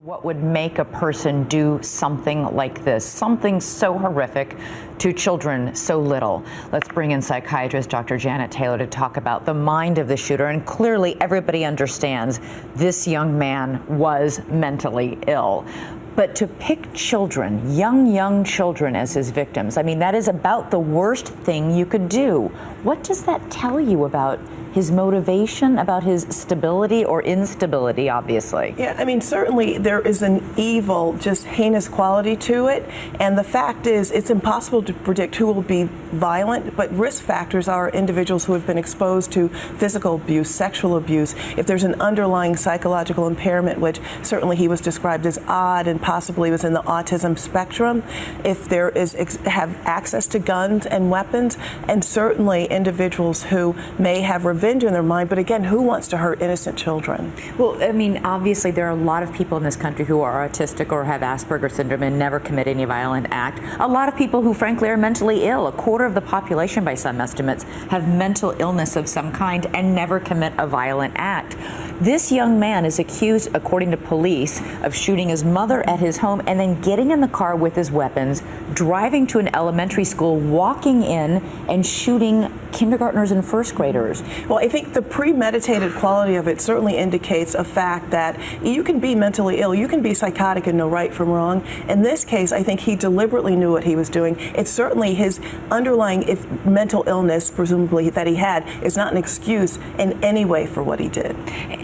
What would make a person do something like this, something so horrific to children so little? Let's bring in psychiatrist Dr. Janet Taylor to talk about the mind of the shooter. And clearly everybody understands this young man was mentally ill. But to pick children, young children as his victims, I mean, that is about the worst thing you could do. What does that tell you about his motivation, about his stability or instability, obviously? Yeah, I mean, certainly there is an evil, just heinous quality to it. And the fact is, it's impossible to predict who will be violent, but risk factors are individuals who have been exposed to physical abuse, sexual abuse. If there's an underlying psychological impairment, which certainly he was described as odd and possibly was in the autism spectrum, if there is have access to guns and weapons, and certainly individuals who may have revenge in their mind, but again, who wants to hurt innocent children? Well, I mean, obviously there are a lot of people in this country who are autistic or have Asperger's syndrome and never commit any violent act. A lot of people who frankly are mentally ill. A quarter of the population by some estimates have mental illness of some kind and never commit a violent act. This young man is accused, according to police, of shooting his mother at his home and then getting in the car with his weapons, driving to an elementary school, walking in and shooting kindergartners and first graders. Well, I think the premeditated quality of it certainly indicates a fact that you can be mentally ill, you can be psychotic and know right from wrong. In this case, I think he deliberately knew what he was doing. It's certainly his underlying mental illness, presumably, that he had, is not an excuse in any way for what he did.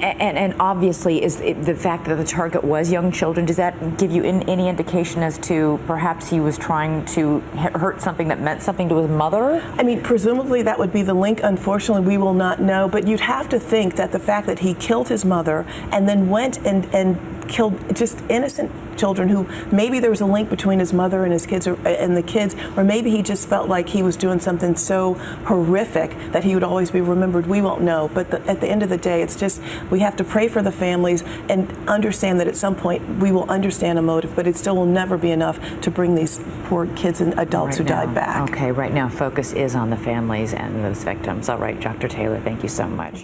And obviously, is the fact that the target was young children, does that give you any indication as to perhaps he was trying to hurt something that meant something to his mother? I mean, presumably that would be the link. Unfortunately, we will not know, but you'd have to think that the fact that he killed his mother and then went and killed just innocent children who maybe there was a link between his mother and his kids and the kids, or maybe he just felt like he was doing something so horrific that he would always be remembered. We won't know, but at the end of the day, it's just we have to pray for the families and understand that at some point we will understand a motive, but it still will never be enough to bring these poor kids and adults who died back. Okay, right now focus is on the families and those victims. All right, Dr. Taylor, thank you so much.